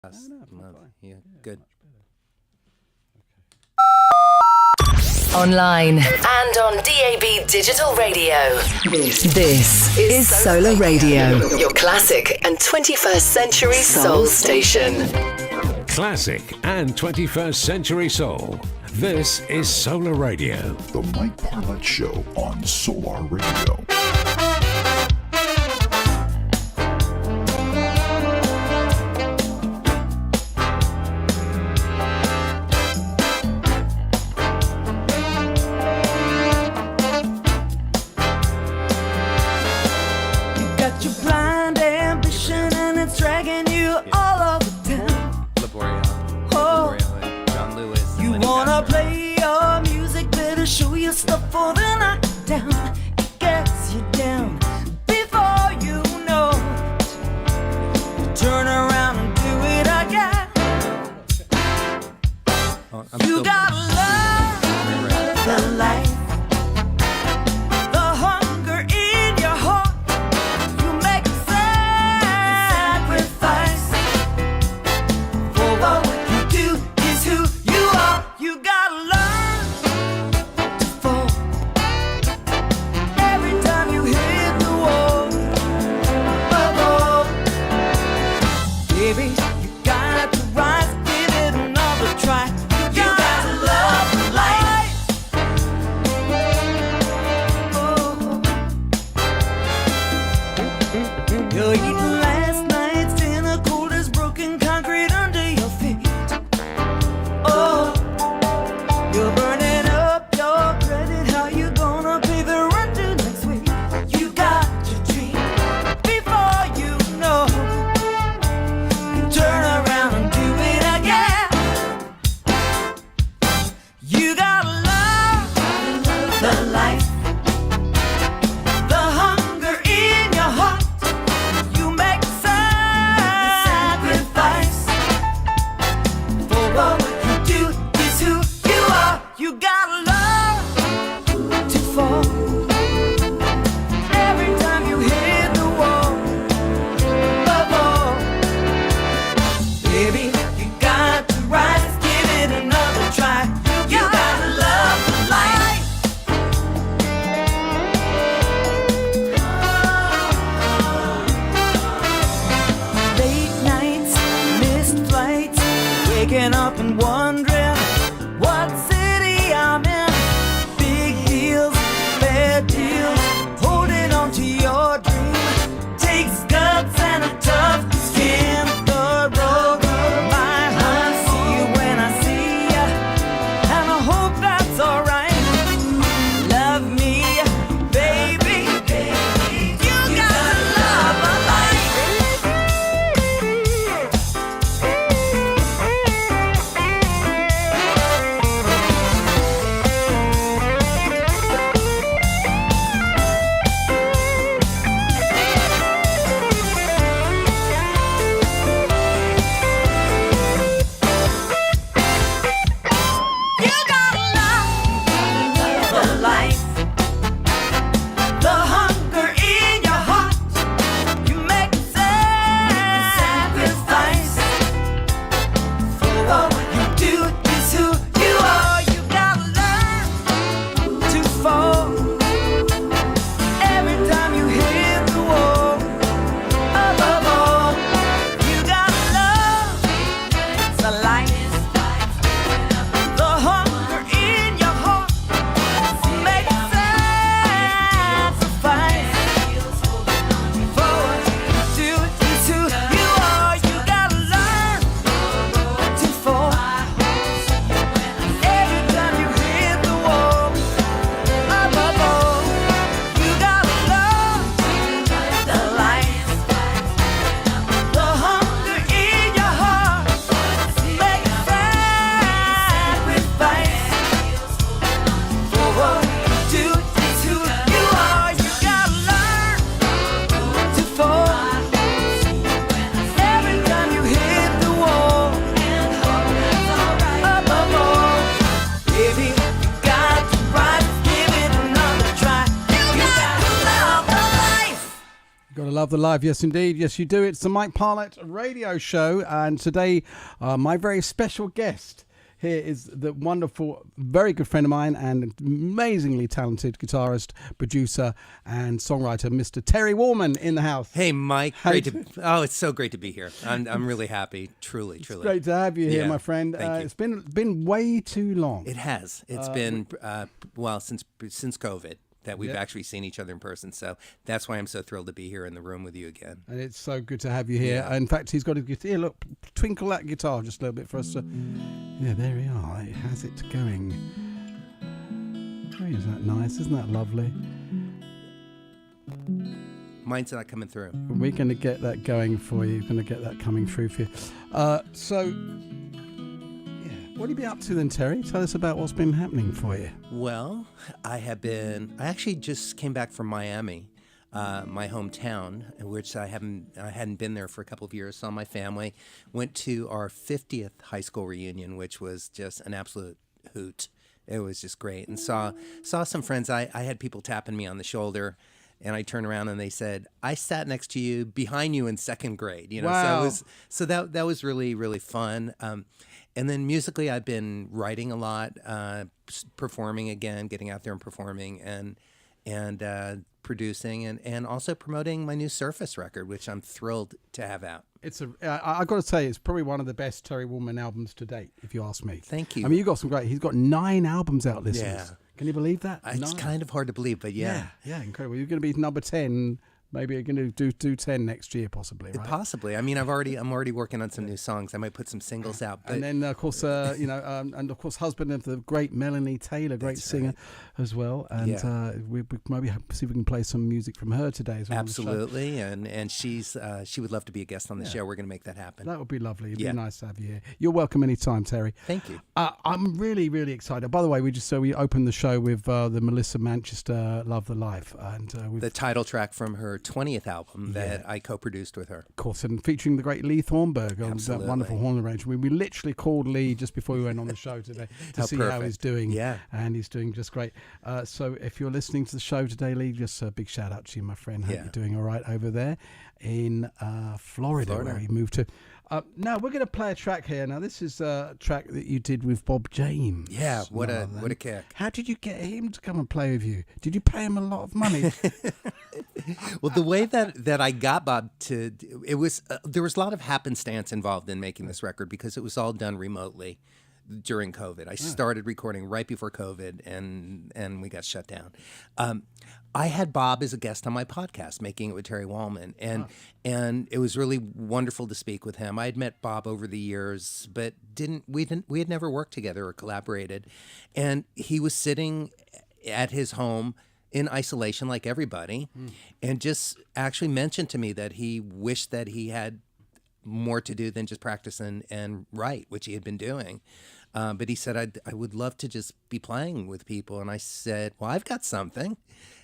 That's No, no, fine. yeah, good. Much Online and on DAB Digital Radio. This is Solar Radio, your classic and 21st century soul station. Classic and 21st century soul. This is Solar Radio. The Mike Parlett Show on Solar Radio. Stuff for the knockdown, it gets you down before you know it. You turn around and do it again. You gotta love the life, the hunger in your heart. You make a sacrifice for what you do is who you are. You gotta love. Baby, you got to rise, give it another try. You got to love life. You're eating last night's dinner, cold as broken concrete under your feet. Oh, you're burning up your credit. How you gonna pay the rent to next week? You got your dream before you know. Turn around and do it again. You gotta love the life, the hunger in your heart. You make sacrifice for what you do is who you are. You gotta love to fall every time you hit the wall. Baby, you got to rise, give it another try. You gotta love the life. Late nights, missed flights, waking up and wondering what city I'm in. Big deals, bad deals, holding on to your dream takes guts and a tough skin. The road. the life. Yes, indeed. Yes, you do. It's the Mike Parlett radio show. And today, my very special guest here is the wonderful, very good friend of mine and amazingly talented guitarist, producer, and songwriter, Mr. Terry Wallman in the house. Hey, Mike. It's so great to be here. I'm really happy. Truly. It's great to have you here, my friend. Thank you. It's been way too long. It has. It's been, since COVID that we've actually seen each other in person. So that's why I'm so thrilled to be here in the room with you again. And it's so good to have you here. Yeah. In fact, he's got a guitar. Look, twinkle that guitar just a little bit for us. Yeah, there we are. It has it going. Oh, isn't that nice? Isn't that lovely? Mine's not coming through. We're going to get that going for you. We're going to get that coming through for you. What have you been up to then, Terry? Tell us about what's been happening for you. Well, I actually just came back from Miami, my hometown, which I hadn't been there for a couple of years. Saw my family, went to our 50th high school reunion, which was just an absolute hoot. It was just great, and saw some friends. I had people tapping me on the shoulder, and I turned around and they said, "I sat next to you, behind you in second grade." You know, wow. So that was really, really fun. And then musically, I've been writing a lot, performing again, getting out there and performing, and producing, and also promoting my new Surface record, which I'm thrilled to have out. I've got to say, it's probably one of the best Terry Wallman albums to date, if you ask me. Thank you. I mean, you got some great. He's got 9 albums out, listeners. Yeah. Can you believe that? It's 9. kind of hard to believe, but yeah. Yeah, incredible. You're going to be number 10. Maybe you're going to do 10 next year, possibly, right? Possibly. I mean, I'm already working on some new songs. I might put some singles out. But... And then, of course, and of course, husband of the great Melanie Taylor, great singer as well. And we maybe see if we can play some music from her today as well. Absolutely. And she would love to be a guest on the show. We're going to make that happen. That would be lovely. It'd be nice to have you here. You're welcome anytime, Terry. Thank you. I'm really, really excited. By the way, we opened the show with the Melissa Manchester "Love the Life," and the title track from her 20th album. That I co-produced with her. Of course, and featuring the great Lee Thornburg on that wonderful horn arrangement. We literally called Lee just before we went on the show today to see how he's doing. Yeah. And he's doing just great. So if you're listening to the show today, Lee, just a big shout out to you, my friend. Hope you're doing all right over there in Florida, where you moved to. Now we're going to play a track here. Now this is a track that you did with Bob James. Yeah, what a kick! How did you get him to come and play with you? Did you pay him a lot of money? Well, the way that I got Bob to, it was there was a lot of happenstance involved in making this record because it was all done remotely during COVID. I started recording right before COVID, and we got shut down. I had Bob as a guest on my podcast, Making It with Terry Wallman, and it was really wonderful to speak with him. I had met Bob over the years, but we had never worked together or collaborated, and he was sitting at his home in isolation like everybody, and just actually mentioned to me that he wished that he had more to do than just practice and write, which he had been doing. But he said, I would love to just be playing with people. And I said, well, I've got something.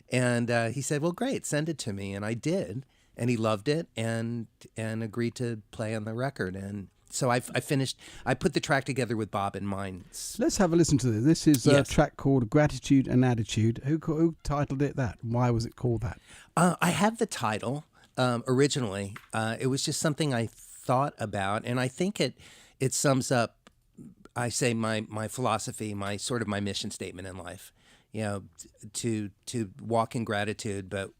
And he said, well, great, send it to me. And I did. And he loved it and agreed to play on the record. And so I put the track together with Bob in mind. Let's have a listen to this. This is a track called Gratitude and Attitude. Who titled it that? Why was it called that? I had the title originally. It was just something I thought about. And I think it sums up, I say, my philosophy, my mission statement in life. You know, to walk in gratitude, but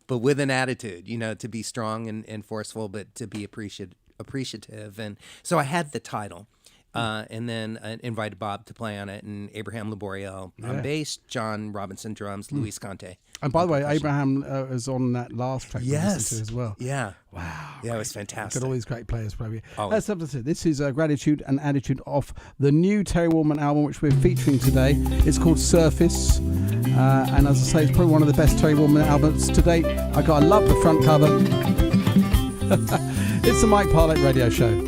with an attitude, you know, to be strong and forceful, but to be appreciative. And so I had the title, and then invited Bob to play on it, and Abraham Laboriel on bass, John Robinson drums, Luis Conte. And by the way, Abraham was on that last track we listened to as well. Yeah. Wow. Yeah, it was fantastic. Got all these great players, probably. Always. This is Gratitude and Attitude off the new Terry Wallman album, which we're featuring today. It's called Surface. And as I say, it's probably one of the best Terry Wallman albums to date. I love the front cover. It's the Mike Parlett Radio Show.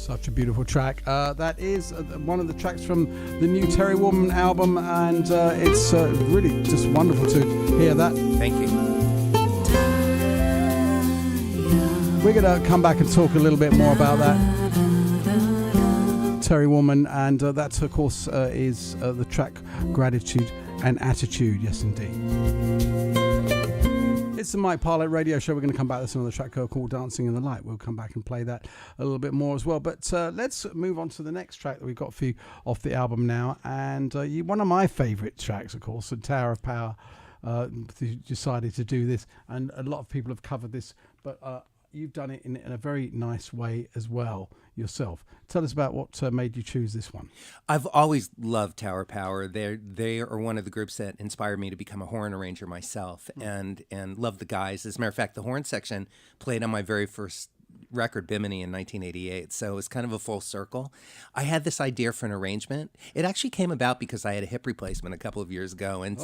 Such a beautiful track. That is one of the tracks from the new Terry Woman album, and it's really just wonderful to hear that. Thank you. We're going to come back and talk a little bit more about that Terry Woman, and that, of course, is the track Gratitude and Attitude. Yes, indeed. It's the Mike Parlett radio show. We're going to come back to another track called Dancing in the Light. We'll come back and play that a little bit more as well. But let's move on to the next track that we've got for you off the album now. And one of my favourite tracks, of course, the Tower of Power. Decided to do this, and a lot of people have covered this, but you've done it in a very nice way as well yourself. Tell us about what made you choose this one. I've always loved Tower Power. They are one of the groups that inspired me to become a horn arranger myself, and love the guys. As a matter of fact, the horn section played on my very first record, Bimini, in 1988. So it was kind of a full circle. I had this idea for an arrangement. It actually came about because I had a hip replacement a couple of years ago, and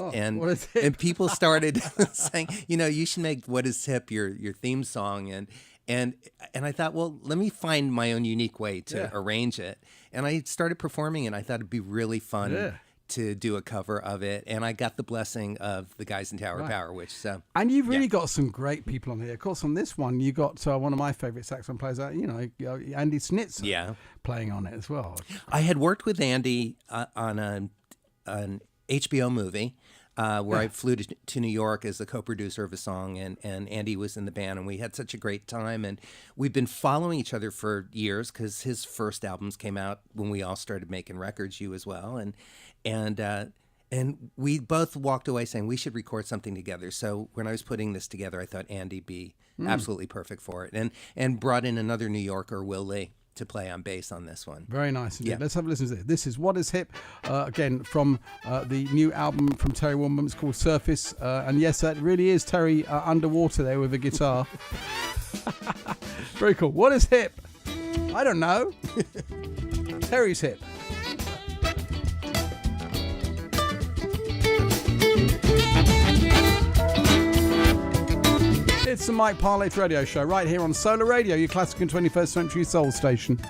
people started saying, you should make What Is Hip your theme song, and I thought, well, let me find my own unique way to arrange it. And I started performing, and I thought it'd be really fun to do a cover of it, and I got the blessing of the guys in Tower of Power, and you've really got some great people on here. Of course, on this one, you got one of my favorite saxophone players, Andy Snitzer, playing on it as well. I had worked with Andy on an HBO movie where I flew to New York as the co-producer of a song, and Andy was in the band, and we had such a great time. And we've been following each other for years because his first albums came out when we all started making records, you as well. And we both walked away saying we should record something together. So when I was putting this together, I thought Andy'd be absolutely perfect for it, and brought in another New Yorker, Will Lee, to play on bass on this one. Very nice indeed. Let's have a listen to this. This is What Is Hip, again from the new album from Terry Woman. It's called Surface, and yes, that really is Terry underwater there with a guitar. Very cool. What is hip? I don't know. Terry's hip. It's the Mike Parlett radio show right here on Solar Radio, your classic and 21st century soul station.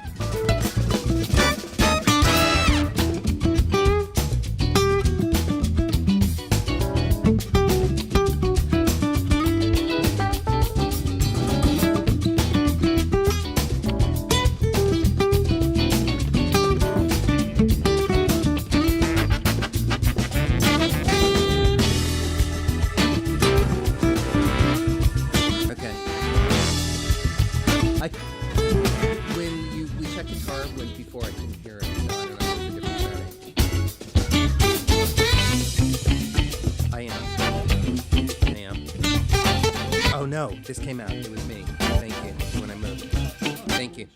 This came out. It was me. Thank you. When I moved. Thank you.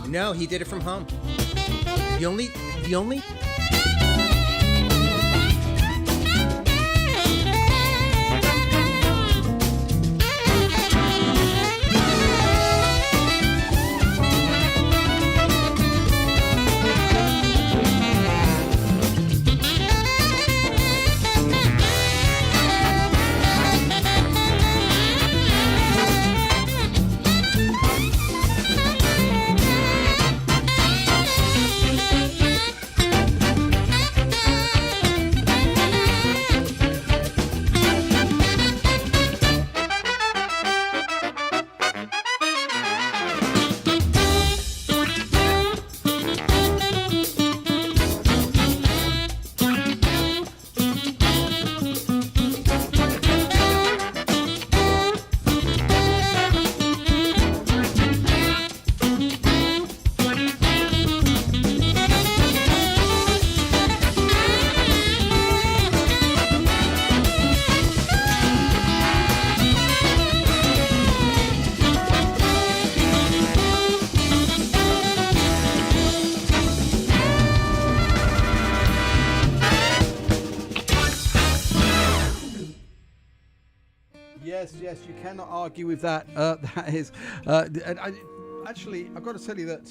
No, he did it from home. The only Yes, you cannot argue with that. That is, actually, I've got to tell you that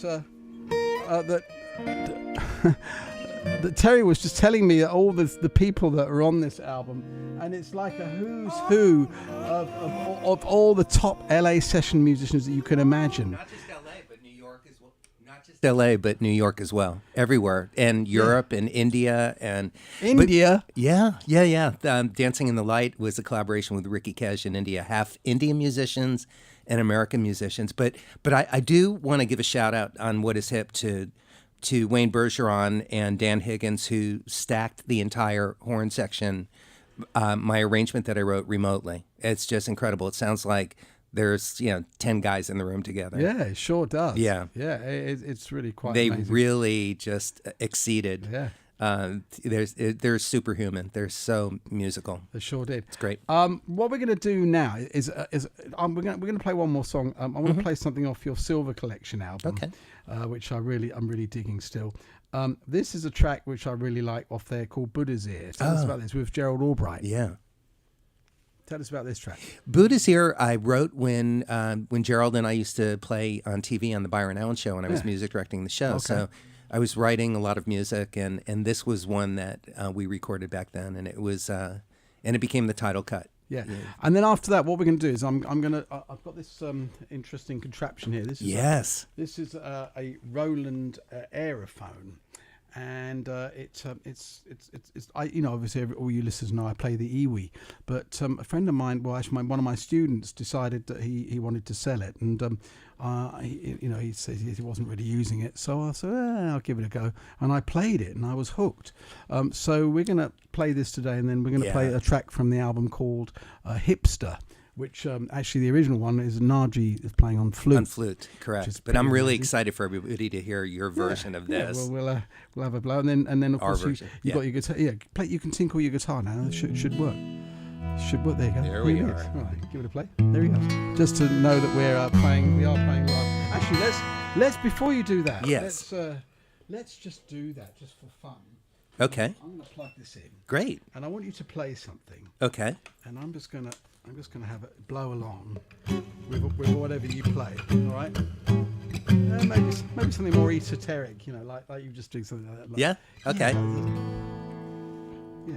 that Terry was just telling me that all the people that are on this album, and it's like a who's who of all the top LA session musicians that you can imagine. Not just LA, but New York as well. Not just LA, but New York as well. Everywhere, and Europe, and India, and India. Yeah. Dancing in the Light was a collaboration with Ricky Cash in India, half Indian musicians and American musicians. But I do want to give a shout out on What Is Hip to Wayne Bergeron and Dan Higgins, who stacked the entire horn section, my arrangement that I wrote remotely. It's just incredible. It sounds like there's 10 guys in the room together. Yeah, it sure does. Yeah. It's really quite They amazing. really just exceeded. Yeah. They're superhuman. They're so musical. They sure did. It's great. What we're going to do now is we're going to play one more song. I want to play something off your Silver Collection album, Okay. Which I'm really digging still. This is a track which I really like off there called Buddha's Ear. Tell us about this with Gerald Albright. Yeah. Tell us about this track. Buddha's Ear I wrote when Gerald and I used to play on TV on the Byron Allen Show, and I was music directing the show. Okay. So I was writing a lot of music, and this was one that we recorded back then, and it was and it became the title cut. Yeah. And then after that, what we're going to do is I've got this interesting contraption here. This is this is a Roland Aerophone. And it's obviously all you listeners know I play the Iwi, but a friend of mine, well actually one of my students decided that he wanted to sell it, and he said he wasn't really using it, so I said I'll give it a go, and I played it and I was hooked. So we're gonna play this today, and then we're gonna play a track from the album called Hipster, which actually the original one is Naji is playing on flute. On flute, correct. But I'm really excited for everybody to hear your version of this. Yeah, well, we'll have a blow, and then of Our course version. you got your guitar. Yeah, you can tinkle your guitar now. It should work. Should work. There you go. There we Here it are. is. All right, give it a play. There we go. Just to know that we are playing live. Actually, let's before you do that. Yes. Let's just do that just for fun. Okay. I'm going to plug this in. Great. And I want you to play something. Okay. And I'm just gonna have it blow along with whatever you play. All right. Maybe something more esoteric. Like you just do something like that. Yeah. Okay. Yeah.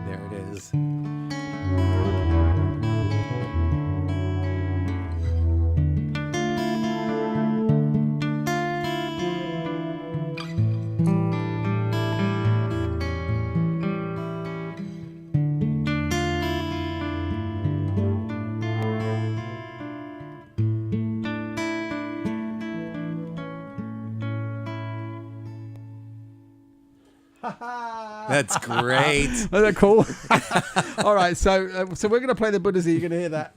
There it is. That's great. Isn't that cool? All right, so we're going to play the Buddha's Ear. You're going to hear that.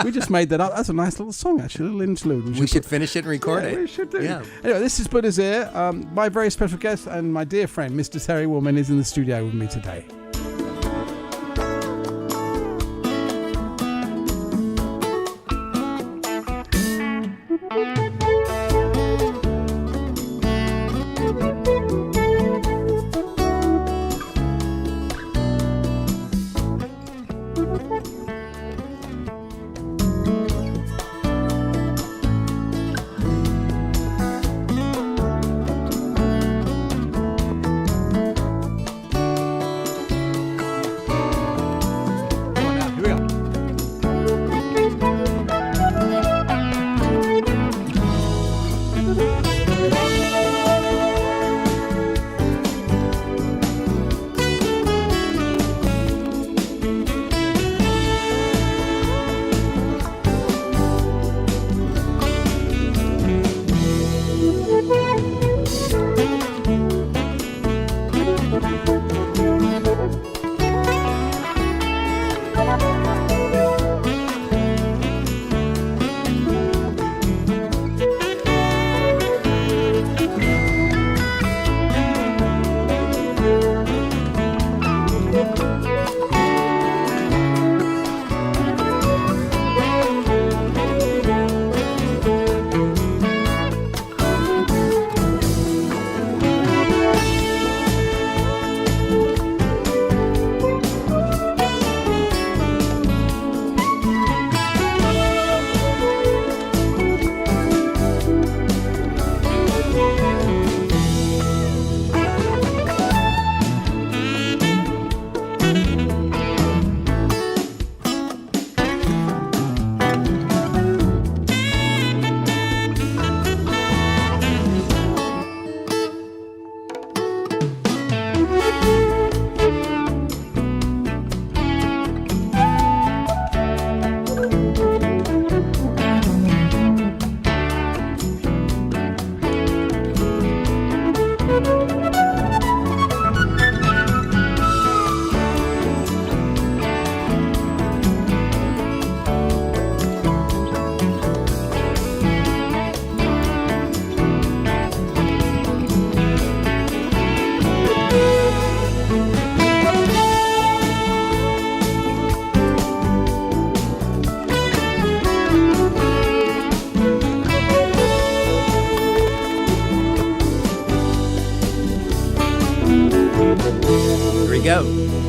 We just made that up. That's a nice little song, actually, a little interlude. We should finish it and record it. We should do. Yeah. Anyway, this is Buddha's Ear. My very special guest and my dear friend, Mr. Terry Woolman, is in the studio with me today. go.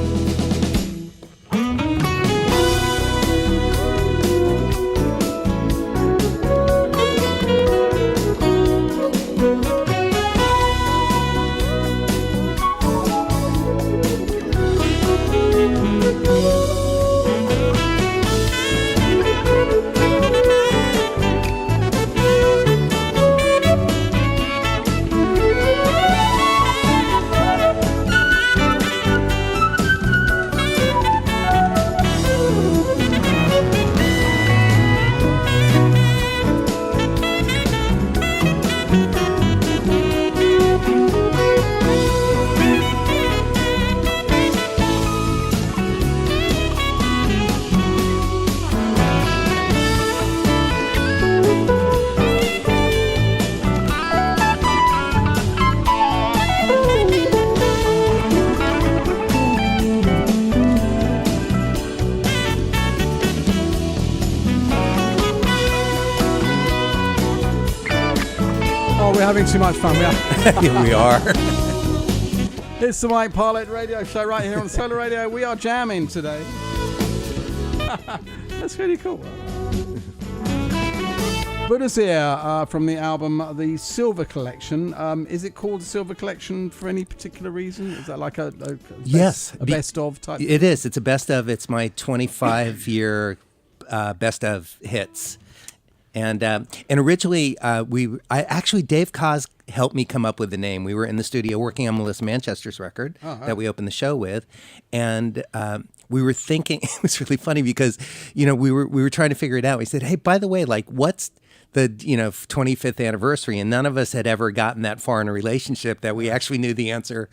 We're having too much fun. We are. Here we are. It's the Mike Parlett radio show right here on Solar Radio. We are jamming today. That's really cool. Buddha's Ear from the album The Silver Collection. Is it called The Silver Collection for any particular reason? Is that like a Yes. best of type? It is. It's a best of. It's my 25-year best of hits. And originally, Dave Koz helped me come up with the name. We were in the studio working on Melissa Manchester's record that we opened the show with, and we were thinking it was really funny because we were trying to figure it out. We said, "Hey, by the way, like, what's the 25th anniversary?" And none of us had ever gotten that far in a relationship that we actually knew the answer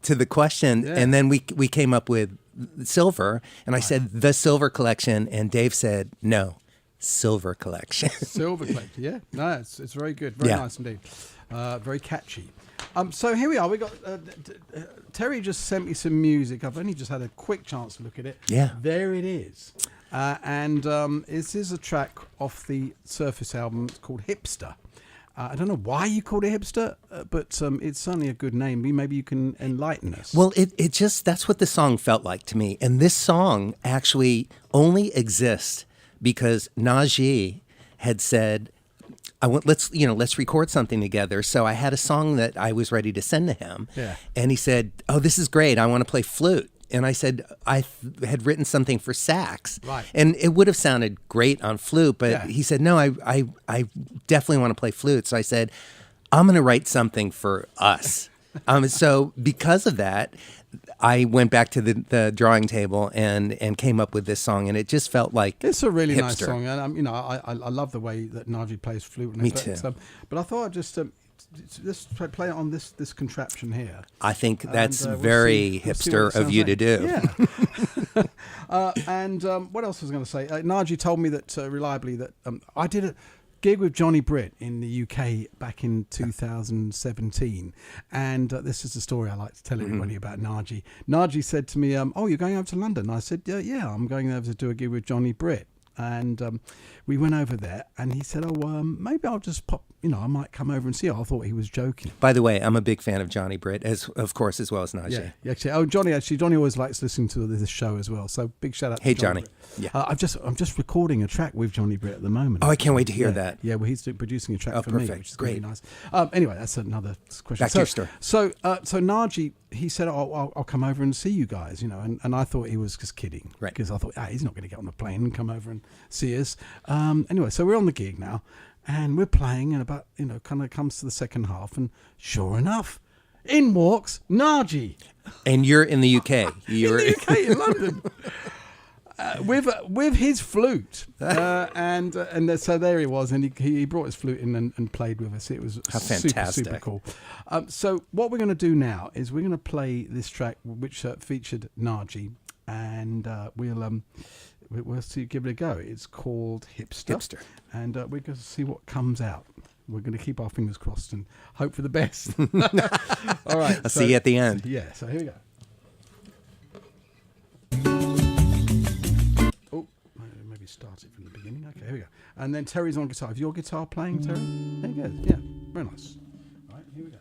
to the question. Yeah. And then we came up with Silver, and I said The Silver Collection, and Dave said no. Silver Collection. Silver Collection, yeah. No, it's very good. Very nice indeed. Very catchy. So here we are. We got Terry just sent me some music. I've only just had a quick chance to look at it. Yeah. There it is. And this is a track off the Surface album. It's called Hipster. I don't know why you called it Hipster, but it's certainly a good name. Maybe you can enlighten us. Well, it just, that's what the song felt like to me. And this song actually only exists because Najee had said, let's record something together. So I had a song that I was ready to send to him. Yeah. And he said, "Oh, this is great. I want to play flute." And I said, I had written something for sax. Right. And it would have sounded great on flute, but Yeah. he said, "No, I definitely want to play flute." So I said, "I'm going to write something for us." So because of that, I went back to the drawing table and came up with this song, and it just felt like it's a really hipster. nice song, and I love the way that Najee plays flute. Me too. But I thought I'd just let's play it on this contraption here. I think that's we'll very see what hipster it of you sounds to like. do. Yeah. And what else was I going to say? Najee told me that reliably that I did a gig with Johnny Britt in the UK back in 2017, and this is the story I like to tell everybody about Najee. Najee said to me, "Oh, you're going over to London?" I said, "Yeah, I'm going over to do a gig with Johnny Britt." And we went over there, and he said, "Oh, maybe I'll just pop. I might come over and see you." I thought he was joking. By the way, I'm a big fan of Johnny Britt, of course, as well as Najee. Yeah, actually. Oh, Johnny always likes listening to this show as well. So big shout out. Hey, to Johnny. Johnny. Yeah. I'm just recording a track with Johnny Britt at the moment. Oh, I can't wait to hear that. Yeah, well, he's producing a track for perfect. me, which is Great. really nice. Anyway, that's another question. Back to your story. So Najee, he said, I'll come over and see you guys, and I thought he was just kidding. Right. Because I thought, he's not going to get on the plane and come over and see us. Anyway, so we're on the gig now, and we're playing, and about, kind of comes to the second half, and sure enough, in walks Najee. And you're in the UK. In the UK, in London. With his flute, and so there he was, and he brought his flute in and played with us. It was super cool. So what we're going to do now is we're going to play this track which featured Najee, and we'll see, give it a go. It's called Hipster. And we're going to see what comes out. We're going to keep our fingers crossed and hope for the best. All right. I'll see you at the end. Yeah. So here we go. Maybe start it from the beginning. Okay, here we go. And then Terry's on guitar. Have your guitar playing, Terry? There you go. Yeah, very nice. All right, here we go.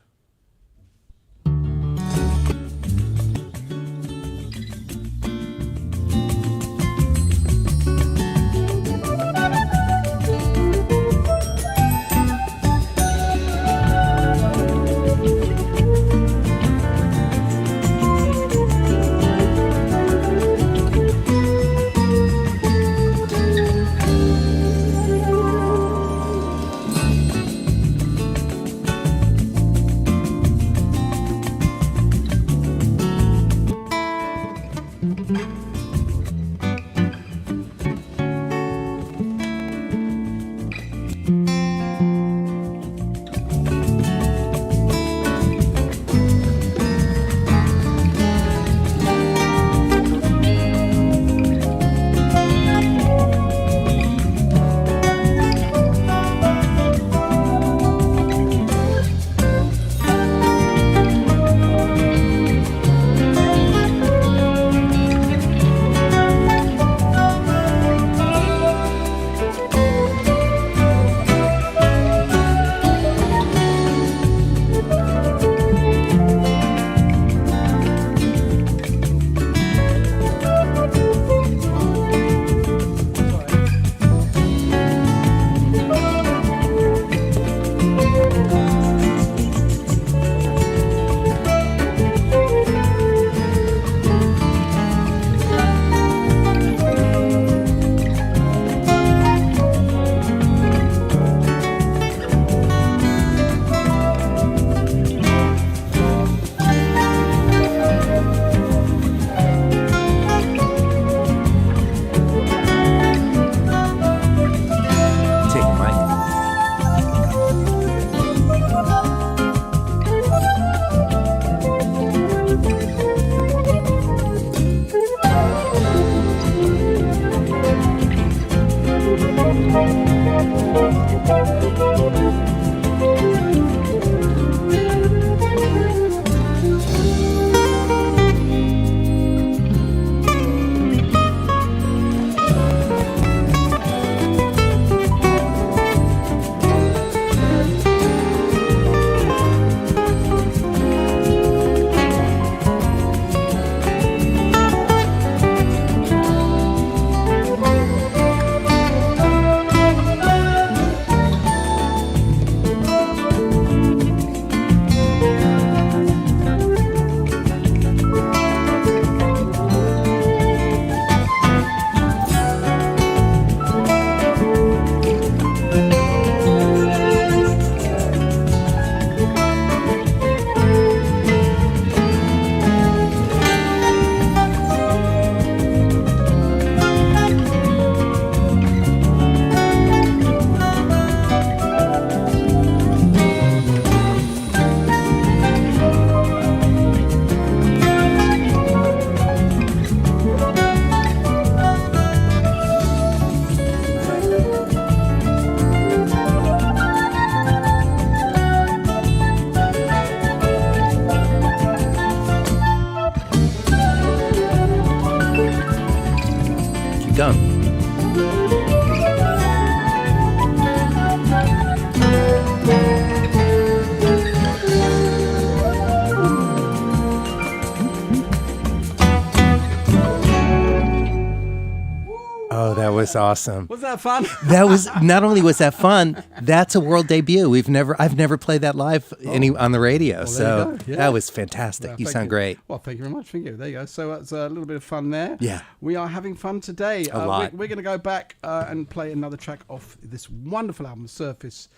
was awesome. Was that fun? That was not only was that fun. That's a world debut. I've never played that live on the radio. there you So go. Yeah. that was fantastic. Well, You thank sound great. Well, thank you very much. Thank you. There you go. So it's a little bit of fun there. Yeah. We are having fun today. A lot. We're going to go back and play another track off this wonderful album, Surface.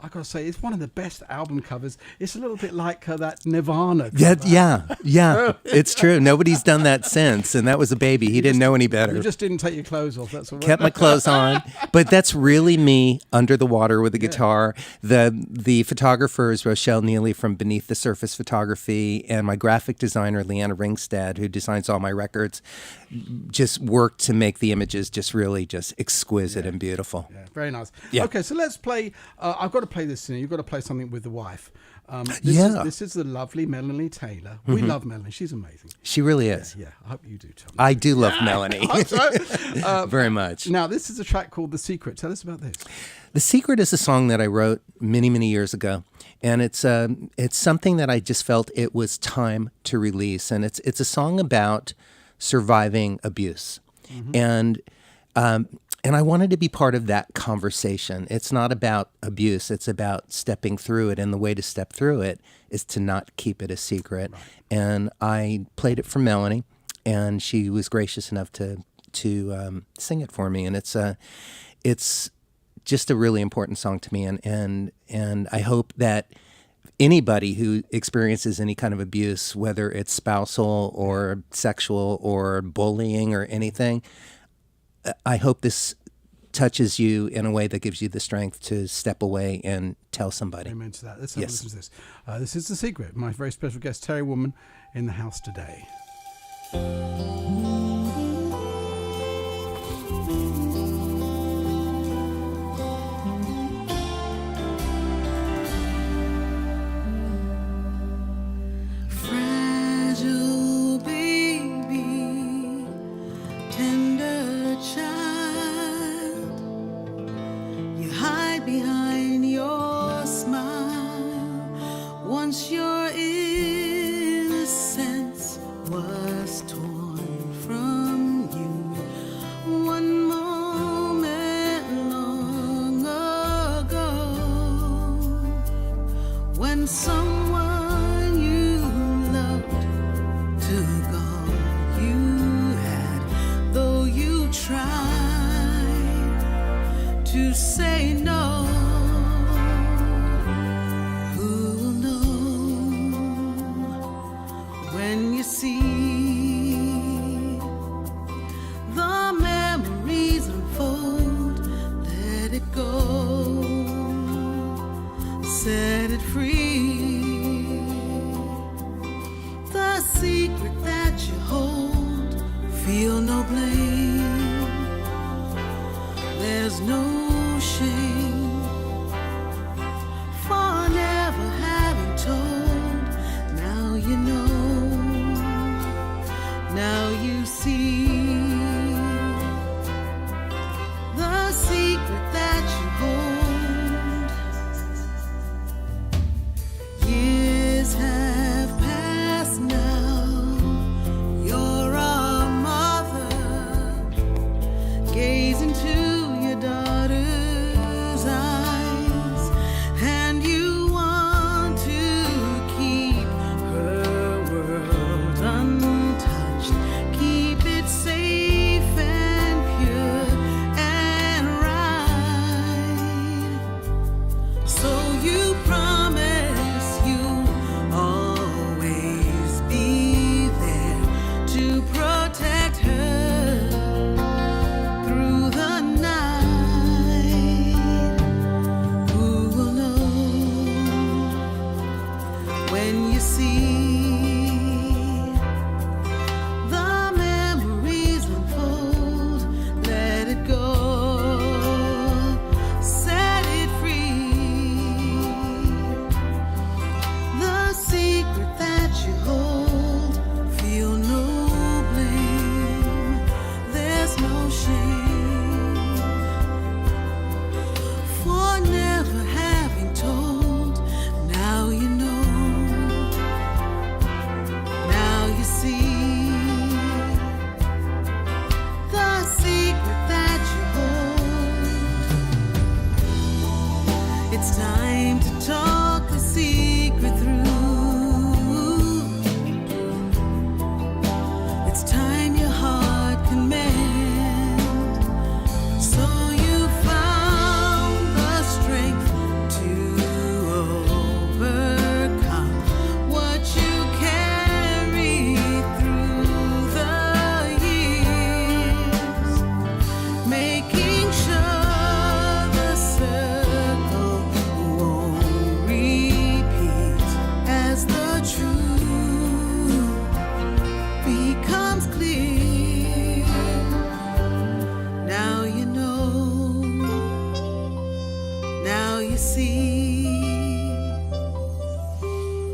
I got to say, it's one of the best album covers. It's a little bit like that Nirvana cover. Yeah. It's true. Nobody's done that since, and that was a baby. He didn't know any better. You just didn't take your clothes off. That's all right. Kept my clothes on, but that's really me under the water with a guitar. The photographer is Rochelle Neely from Beneath the Surface Photography, and my graphic designer Leanna Ringstad, who designs all my records, just worked to make the images just really just exquisite and beautiful. Yeah, very nice. Yeah. Okay, so let's play. I've got to play this scene. You've got to play something with the wife. This is the lovely Melanie Taylor. We love Melanie. She's amazing. She really is. Yeah, I hope you do, Tom. I do love Melanie I hope so. very much. Now, this is a track called The Secret. Tell us about this. The Secret is a song that I wrote many, many years ago, and it's something that I just felt it was time to release, and it's a song about surviving abuse, and I wanted to be part of that conversation. It's not about abuse; it's about stepping through it, and the way to step through it is to not keep it a secret. Right. And I played it for Melanie, and she was gracious enough to sing it for me, and it's just a really important song to me, and I hope that anybody who experiences any kind of abuse, whether it's spousal or sexual or bullying or anything, I hope this touches you in a way that gives you the strength to step away and tell somebody. Amen to that. Let's have a listen to this. This is The Secret. My very special guest, Terry Woolman, in the house today. Fragile baby, tender child, you hide behind your smile. Once your innocence was torn from you, one moment long ago, when someone you loved took all you had, though you tried to say no. Who'll know when you see the memories unfold? Let it go, set it free. The secret that you hold, feel no blame. There's no shame for never having told. Now you know, now you see the secret that you hold. Years have passed now, you're a mother.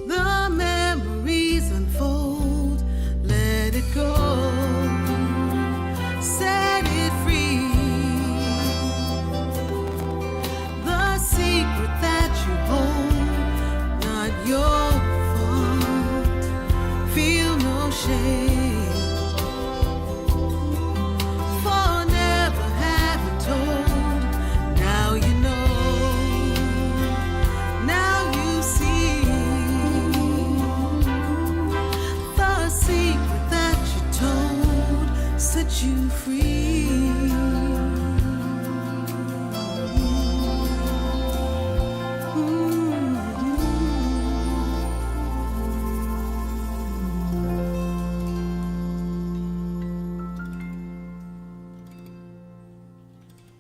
The memories unfold, let it go, set it free. The secret that you hold, not your fault, feel no shame. For never having told, now you know, now you see. The secret that you told set you free.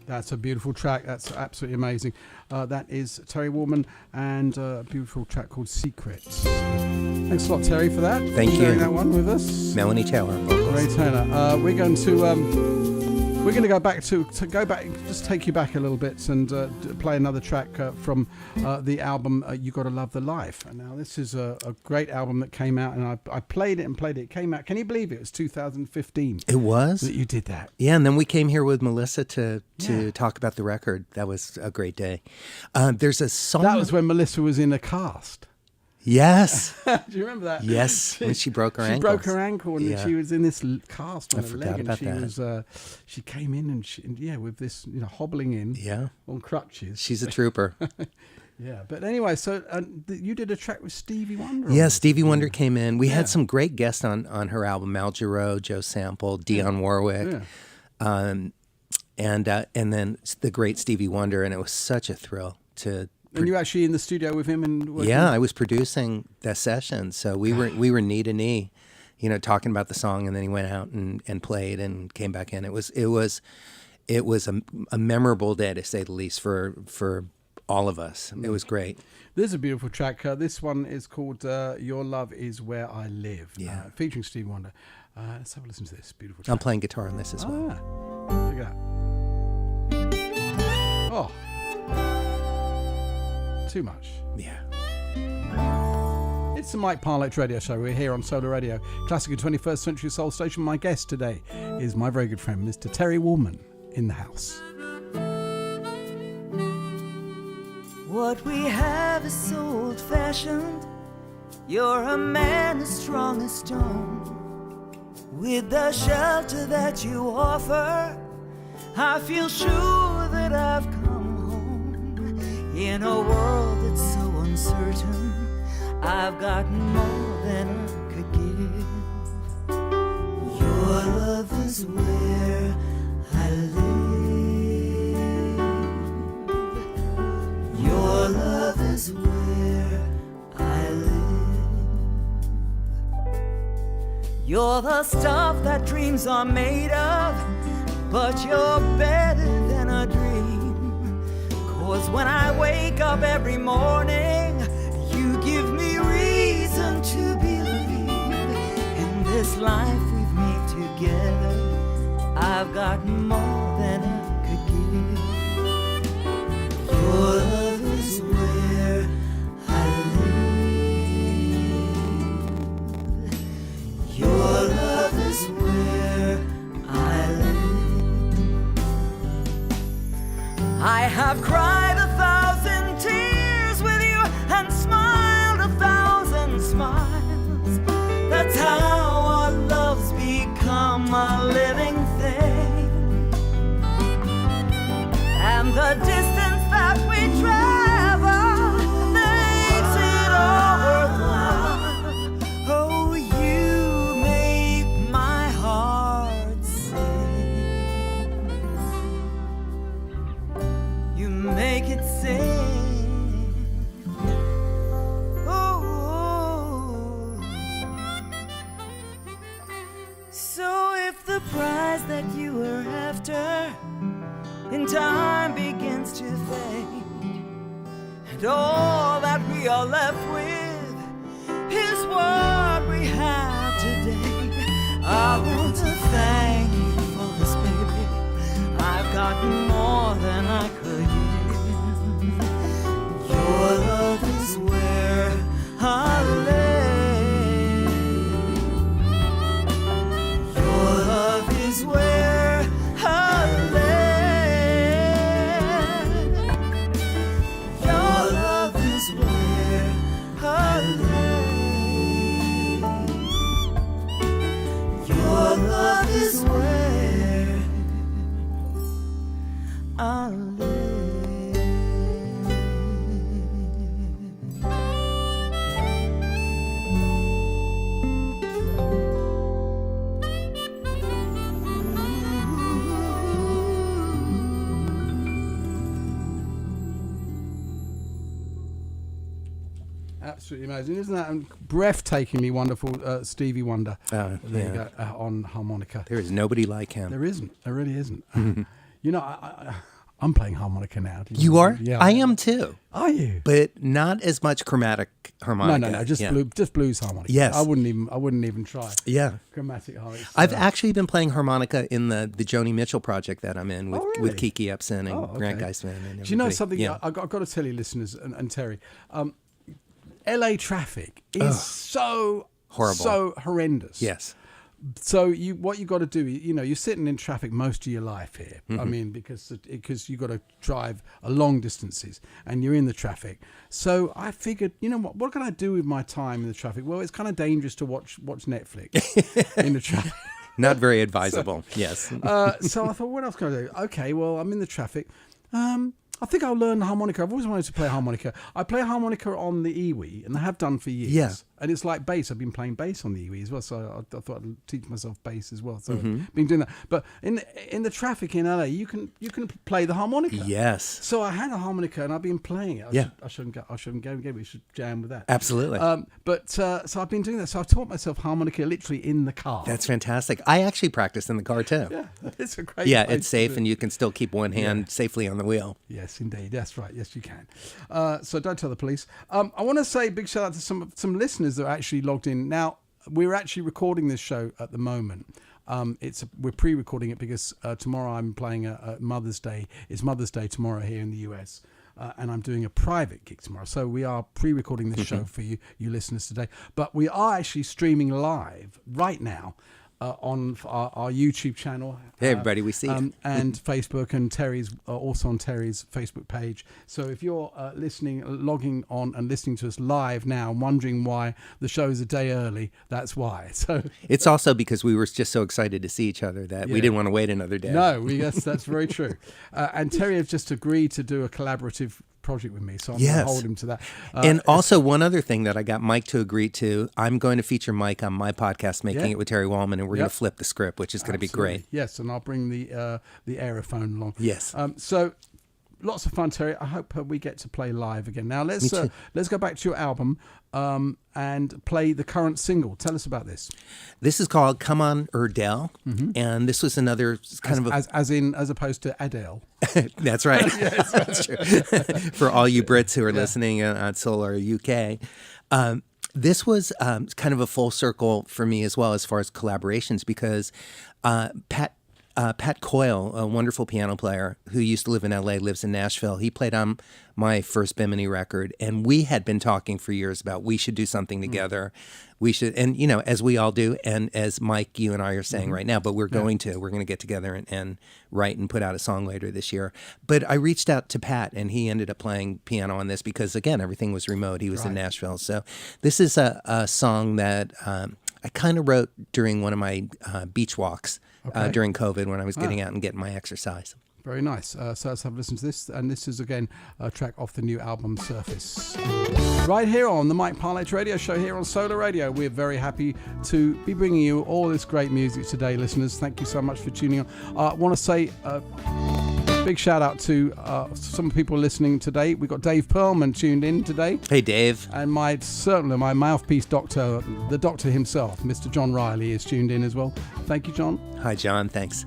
That's a beautiful track. That's absolutely amazing. That is Terry Woolman and a beautiful track called Secrets. Thanks a lot, Terry, for that. Thank you. Sharing that one with us. Melanie Taylor. vocals. Ray Taylor. We're going to go back to just take you back a little bit and play another track from the album You Gotta Love the Life. And now this is a great album that came out, and I played it. It came out. Can you believe it? It was 2015. It was? That you did that. Yeah, and then we came here with Melissa to talk about the record. That was a great day. There's a song. That was when Melissa was in a cast. Yes. Do you remember that? Yes, when she broke her ankle. She broke her ankle, and Yeah. she was in this cast on I her forgot leg, and about she that. was she came in and with this hobbling in Yeah. on crutches. She's a trooper. Yeah, but anyway, so you did a track with Stevie Wonder. Yeah, Stevie Wonder came in. We had some great guests on her album: Al Jarreau, Joe Sample, Dionne Warwick, and then the great Stevie Wonder, and it was such a thrill to. And you were actually in the studio with him and working? Yeah, I was producing the session, so we were knee to knee, talking about the song, and then he went out and played and came back in. It was a memorable day, to say the least, for all of us. It was great. There's a beautiful track. This one is called "Your Love Is Where I Live," featuring Stevie Wonder. Let's have a listen to this beautiful track. I'm playing guitar on this as well. Look at that. Oh. Too much. Yeah. It's the Mike Parlett Radio Show. We're here on Solar Radio, classic and 21st century soul station. My guest today is my very good friend, Mr. Terry Woolman, in the house. What we have is so old-fashioned. You're a man as strong as stone. With the shelter that you offer, I feel sure that I've come home. In a world that's so uncertain, I've got more than I could give. Your love is where I live. Your love is where I live. You're the stuff that dreams are made of, but you're better than a dream. 'Cause when I wake up every morning, you give me reason to believe in this life we've made together. I've got more than I could give. Your love is where I live. Your love is where I live. I have cried 1,000 tears with you and smiled 1,000 smiles. That's how our love's become a living thing. And the distance that we travel makes it all worthwhile. Oh, you make my heart sing. You make it sing. Oh. So if the prize that you were after in time begins to fade, and all that we are left with is what we have today, I want to thank you for this, baby. I've got more than I could give. Absolutely amazing. Isn't that breathtakingly wonderful, Stevie Wonder? There you go, on harmonica. There is nobody like him. There isn't. There really isn't. You know, I'm playing harmonica now. You know? are? Yeah. I am too. Are you? But not as much chromatic harmonica. No. Just blues harmonica. Yes. I wouldn't even try. Yeah. Chromatic harmonica. I've actually been playing harmonica in the Joni Mitchell project that I'm in with, really? with Kiki Epson and Grant Geisman. And everybody. Do you know something? Yeah. I've got to tell you, listeners and Terry, LA traffic is so horrible, so horrendous. Yes. So what you got to do, you're sitting in traffic most of your life here. I mean, because you got to drive a long distances and you're in the traffic. So I figured, what can I do with my time in the traffic? Well, it's kind of dangerous to watch Netflix in the traffic. Not very advisable. Yes. So I thought, what else can I do? Okay, well, I'm in the traffic. I think I'll learn harmonica. I've always wanted to play harmonica. I play harmonica on the Iwi, and I have done for years. Yeah. And it's like bass. I've been playing bass on the Iwi as well, so I thought I'd teach myself bass as well. So I've been doing that. But in the traffic in LA, you can play the harmonica. Yes. So I had a harmonica, and I've been playing it. I shouldn't go again. We should jam with that. Absolutely. So I've been doing that. So I've taught myself harmonica literally in the car. That's fantastic. I actually practice in the car too. Yeah, it's a great. Yeah, place it's safe, to- and you can still keep one hand safely on the wheel. Yes, indeed. That's right. Yes, you can. So don't tell the police. I want to say a big shout out to some listeners that are actually logged in. Now, we're actually recording this show at the moment. We're pre-recording it because tomorrow I'm playing a Mother's Day. It's Mother's Day tomorrow here in the US. And I'm doing a private gig tomorrow. So we are pre-recording this show for you listeners today. But we are actually streaming live right now on our YouTube channel. Hey, everybody, we see you. And Facebook, and Terry's also on Terry's Facebook page. So if you're logging on and listening to us live now and wondering why the show is a day early, that's why. So It's also because we were just so excited to see each other that we didn't want to wait another day. no, yes, that's very true. And Terry has just agreed to do a collaborative project with me, so I'm going to hold him to that. And also one other thing that I got Mike to agree to, I'm going to feature Mike on my podcast, Making It with Terry Wallman, and we're going to flip the script, which is going to be great. Yes, and I'll bring the aerophone along. Yes. So lots of fun, Terry. I hope we get to play live again. Now let's go back to your album and play the current single. Tell us about this. This is called Come On Erdell, and this was another kind of as opposed to Adele. That's right. Yes, that's true. For all you Brits who are listening on Solar UK, this was kind of a full circle for me as well as far as collaborations, because Pat Coyle, a wonderful piano player who used to live in LA, lives in Nashville. He played on my first Bimini record, and we had been talking for years about we should do something together. We should, and as we all do, and as Mike, you and I are saying right now, but we're going to get together and write and put out a song later this year. But I reached out to Pat, and he ended up playing piano on this because, again, everything was remote. He was in Nashville. So this is a song that I kind of wrote during one of my beach walks during COVID when I was getting out and getting my exercise. Very nice. So let's have a listen to this. And this is, again, a track off the new album, Surface. Right here on the Mike Parlett Radio Show here on Solar Radio. We're very happy to be bringing you all this great music today, listeners. Thank you so much for tuning on. I want to say big shout out to some people listening today. We've got Dave Pearlman tuned in today. Hey, Dave. And my mouthpiece doctor, the doctor himself, Mr. John Riley, is tuned in as well. Thank you, John. Hi, John. Thanks.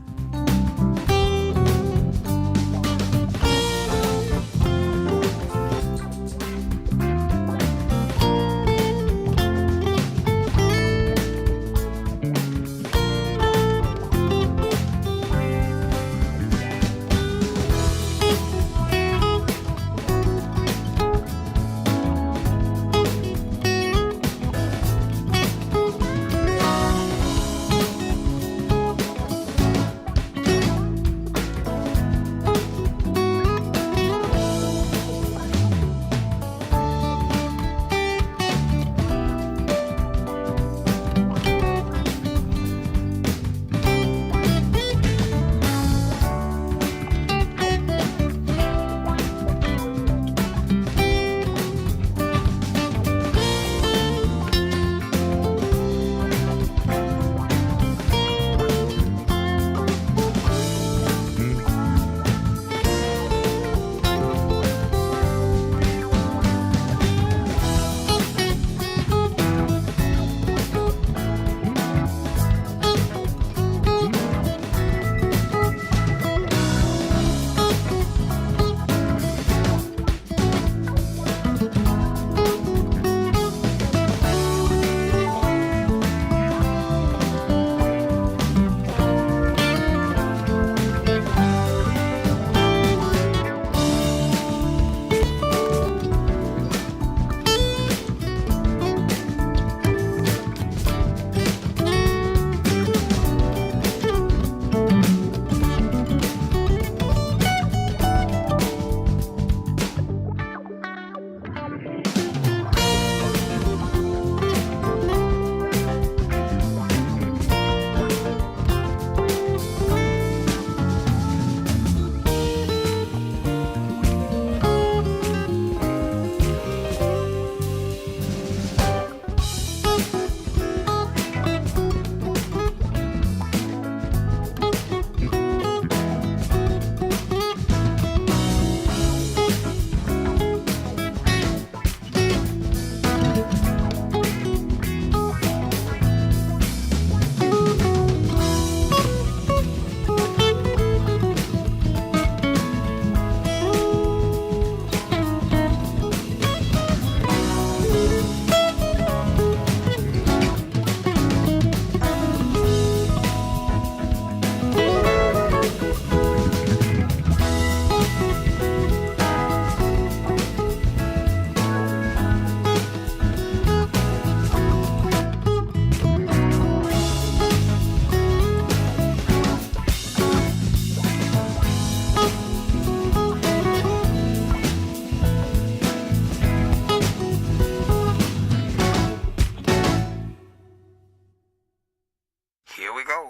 go.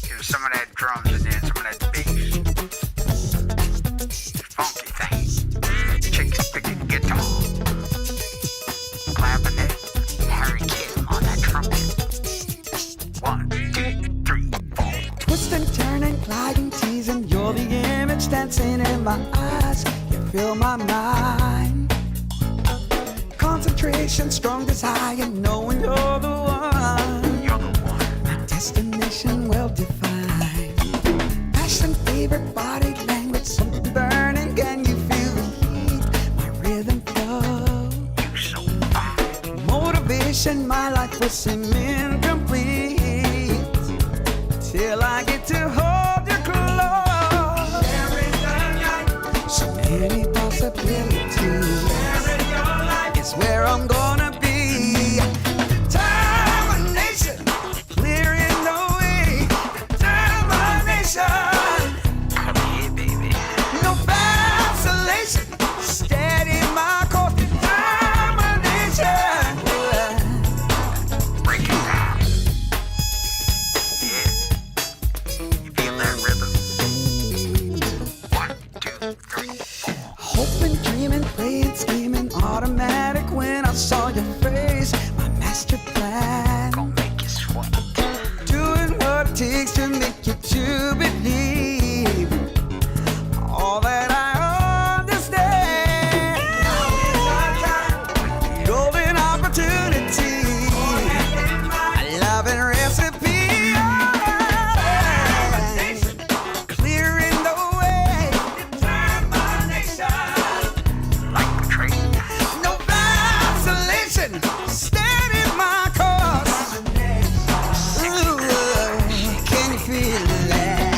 Here's some of that drums and then some of that bass. Funky thing. Chicks picking guitar. Clavinet. Harry Kim on that trumpet. 1, 2, 3, 4. Twist and turn and glide and tease, and you're the image dancing in my eyes. You fill my mind. Concentration, strong desire, knowing you're the one. You're the one. My destination well defined. Passion, favorite body language, something burning. Can you feel the heat? My rhythm flow. You so fine. Motivation, my life will seem incomplete till I get to hold you close. There is a night, so many possibilities. It's where I'm gonna be. Determination, clearing the way. Determination, Come here, baby. no vacillation. Steady my course. Determination. Break it down. Yeah. You feel that rhythm? 1, 2, 3, 4. Hoping, dreaming, praying, scheming, automatic when I saw your face. My master plan. Gonna make you sweat. Doing what it takes to make you to believe all that I understand. Golden opportunity, a loving recipe. Clearing the way. Like the train. No vacillation, steady my course. Ooh, can you feel that?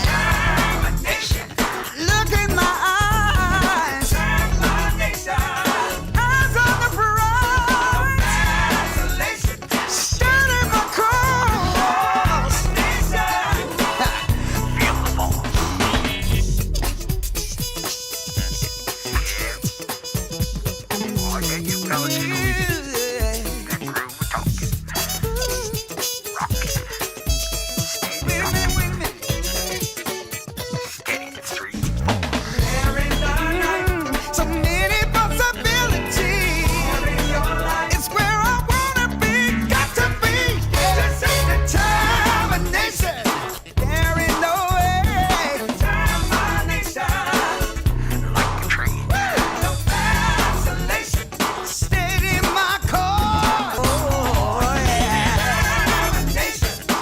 Look in my eyes. Eyes on the prize. Steady my course. Feel the ball. Yeah. Oh, yeah, you fellas, you know.